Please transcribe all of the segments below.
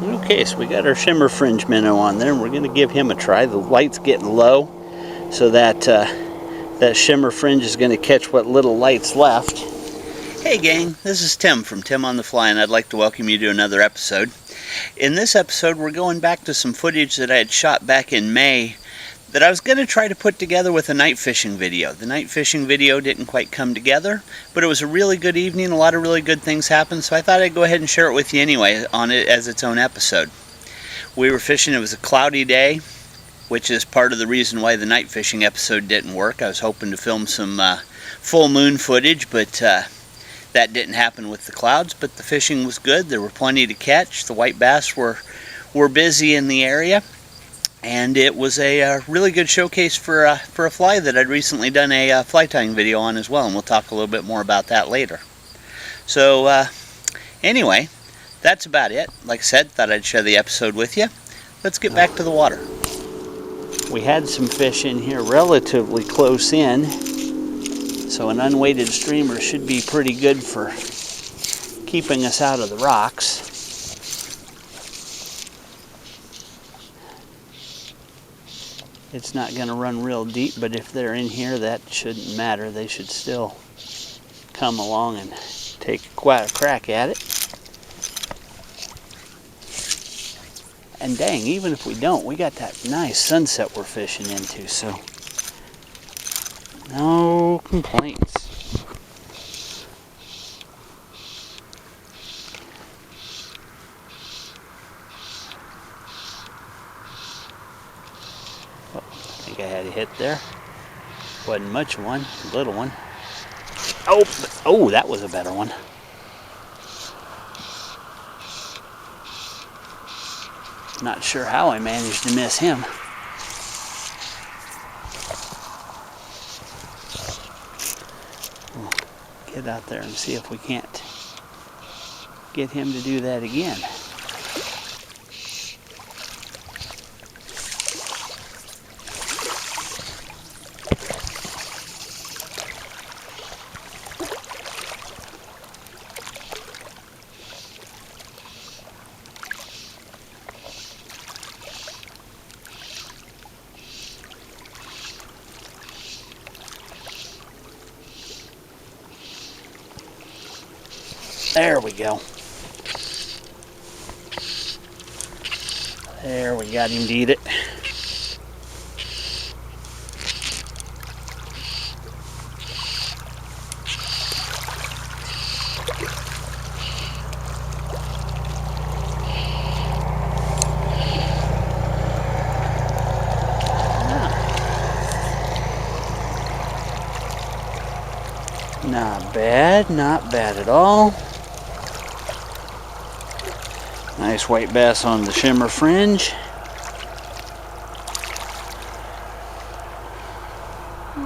Okay, so we got our Shimmer Fringe Minnow on there, and we're going to give him a try. The light's getting low, so that that Shimmer Fringe is going to catch what little light's left. Hey gang, this is Tim from Tim on the Fly, and I'd like to welcome you to another episode. In this episode, we're going back to some footage that I had shot back in May that I was going to try to put together with a night fishing video. The night fishing video didn't quite come together, but it was a really good evening. A lot of really good things happened, so I thought I'd go ahead and share it with you anyway on it as its own episode. We were fishing. It was a cloudy day, which is part of the reason why the night fishing episode didn't work. I was hoping to film some full moon footage, but that didn't happen with the clouds. But the fishing was good. There were plenty to catch. The white bass were busy in the area. And it was a really good showcase for a fly that I'd recently done a fly tying video on as well, and we'll talk a little bit more about that later. So anyway, that's about it. Like I said, thought I'd share the episode with you. Let's get back to the water. We had some fish in here relatively close in, so an unweighted streamer should be pretty good for keeping us out of the rocks. It's not going to run real deep, but if they're in here, that shouldn't matter. They should still come along and take quite a crack at it. And dang, even if we don't, we got that nice sunset we're fishing into, so no complaints. I had a hit there. Wasn't much of one, a little one. Oh, that was a better one. Not sure how I managed to miss him. We'll get out there and see if we can't get him to do that again. There we go. There, we got him to eat it. Not bad at all. Nice white bass on the Shimmer Fringe.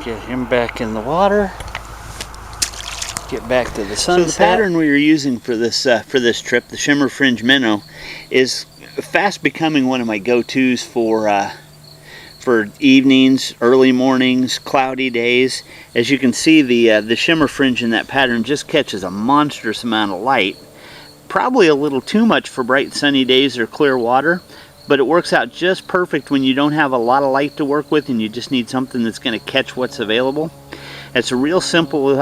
Get him back in the water. Get back to the sunset. So the pattern we were using for this trip, the Shimmer Fringe Minnow, is fast becoming one of my go-tos for evenings, early mornings, cloudy days. As you can see, the Shimmer Fringe in that pattern just catches a monstrous amount of light. Probably a little too much for bright sunny days or clear water, but it works out just perfect when you don't have a lot of light to work with and you just need something that's going to catch what's available. It's a real simple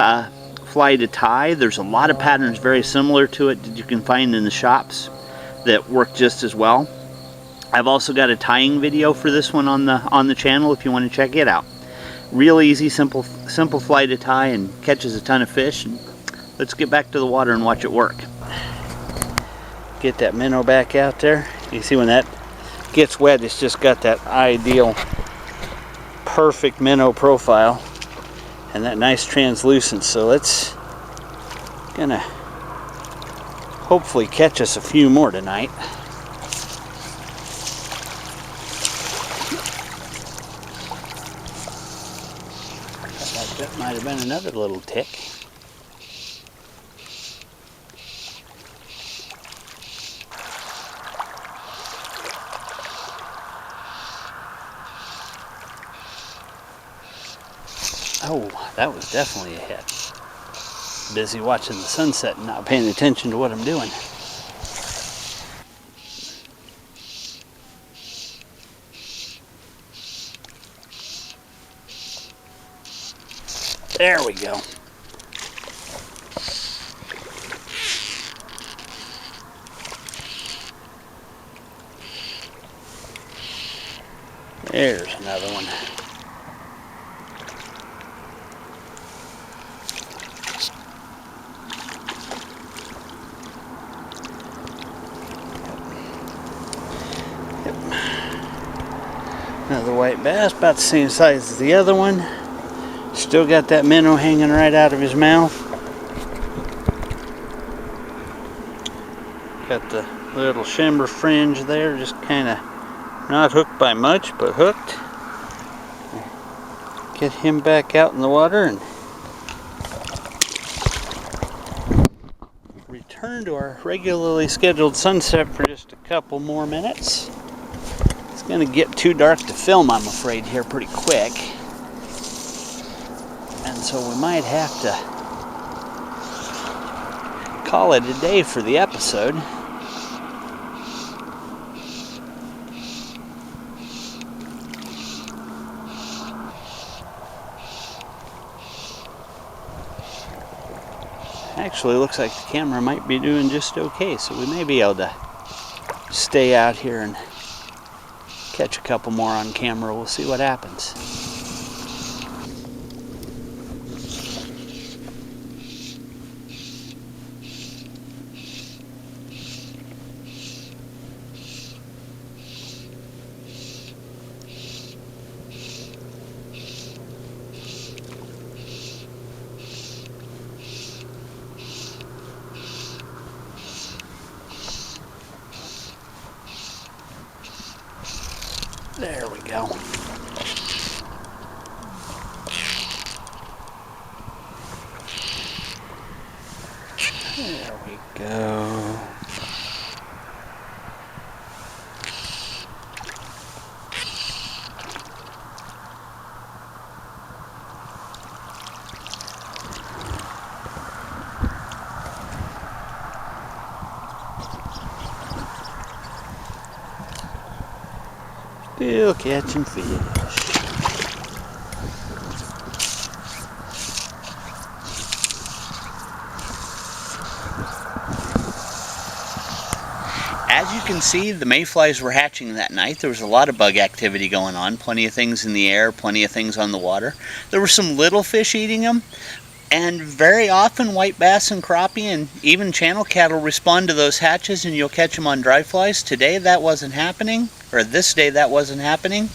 fly to tie. There's a lot of patterns very similar to it that you can find in the shops that work just as well. I've also got a tying video for this one on the channel if you want to check it out. Real easy, simple fly to tie and catches a ton of fish. And let's get back to the water and watch it work. Get that minnow back out there. You see when that gets wet, it's just got that ideal, perfect minnow profile and that nice translucence. So it's gonna hopefully catch us a few more tonight. That might have been another little tick. Oh, that was definitely a hit. Busy watching the sunset and not paying attention to what I'm doing. There we go. There's another one. Yep. Another white bass, about the same size as the other one. Still got that minnow hanging right out of his mouth. Got the little shimmer fringe there, just kind of not hooked by much, but hooked. Get him back out in the water and return to our regularly scheduled sunset for just a couple more minutes. It's going to get too dark to film, I'm afraid, here pretty quick. And so we might have to call it a day for the episode. Actually, looks like the camera might be doing just okay, so we may be able to stay out here and catch a couple more on camera. We'll see what happens. There we go. There we go. Still catching fish. As you can see, the mayflies were hatching that night. There was a lot of bug activity going on. Plenty of things in the air, plenty of things on the water. There were some little fish eating them. And very often white bass and crappie and even channel cattle respond to those hatches and you'll catch them on dry flies. Today that wasn't happening, or this day that wasn't happening.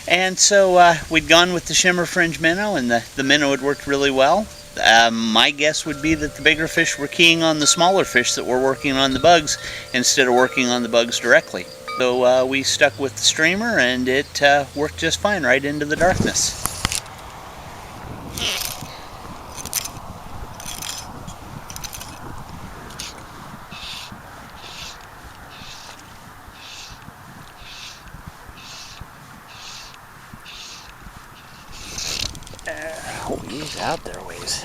And so we'd gone with the Shimmer Fringe Minnow, and the minnow had worked really well. My guess would be that the bigger fish were keying on the smaller fish that were working on the bugs instead of working on the bugs directly. So we stuck with the streamer and it worked just fine right into the darkness. Oh, he's out there ways.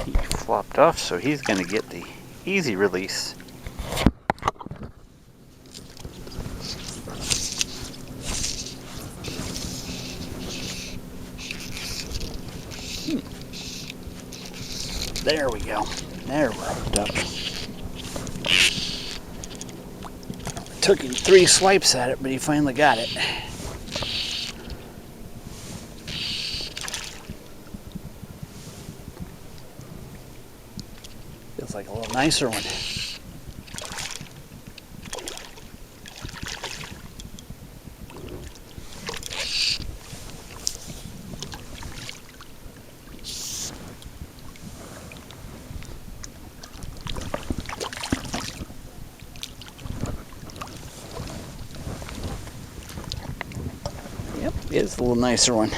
He flopped off, so he's going to get the easy release. There we go. There, we're hooked up. Took him 3 swipes at it, but he finally got it. Feels like a little nicer one. Yep. is the little nicer one.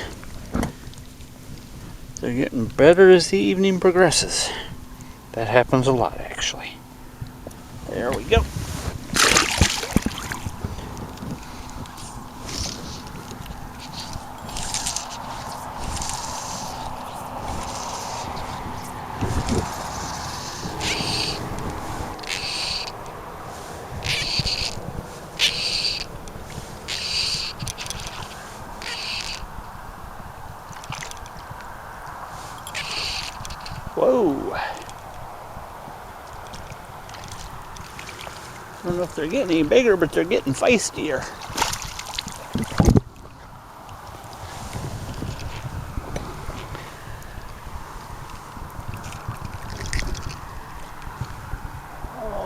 They're getting better as the evening progresses. That happens a lot, actually. There we go. Whoa. I don't know if they're getting any bigger, but they're getting feistier.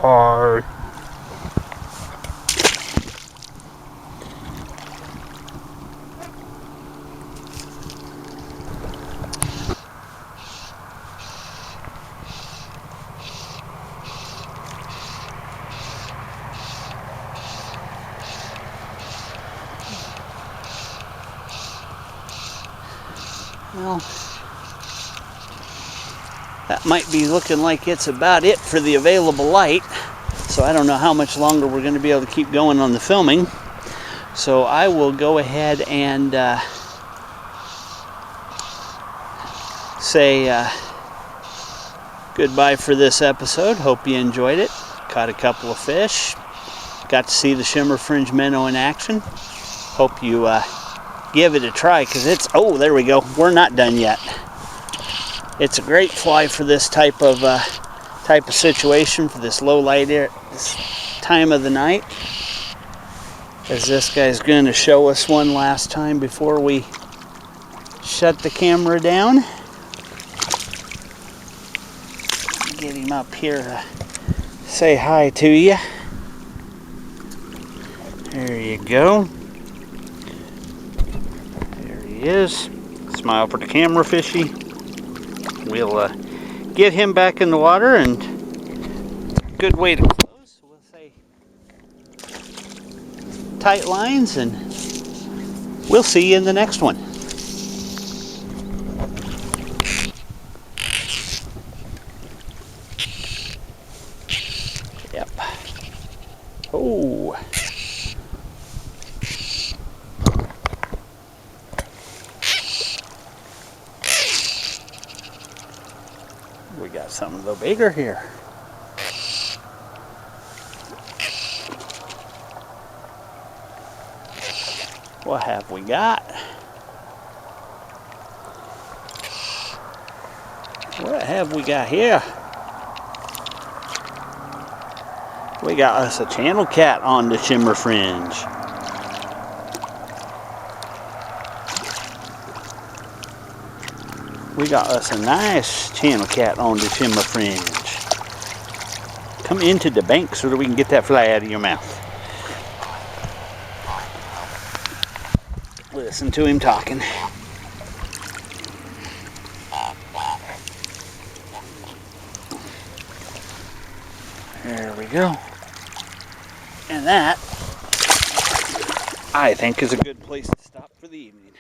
Hard. Well, that might be looking like it's about it for the available light. So I don't know how much longer we're going to be able to keep going on the filming. So I will go ahead and say goodbye for this episode. Hope you enjoyed it. Caught a couple of fish. Got to see the Shimmer Fringe Minnow in action. Hope you give it a try, because it's, oh, there we go. We're not done yet. It's a great fly for this type of situation, for this low light air, this time of the night. As this guy's going to show us one last time before we shut the camera down. Get him up here to say hi to you. There you go. There he is. Smile for the camera, fishy. We'll get him back in the water, and good way to close. We'll say tight lines, and we'll see you in the next one. Yep. Oh. We got something a little bigger here. What have we got? What have we got here? We got us a channel cat on the Shimmer Fringe. We got us a nice channel cat on the Shimmer Fringe. Come into the bank so that we can get that fly out of your mouth. Listen to him talking. There we go. And that, I think, is a good place to stop for the evening.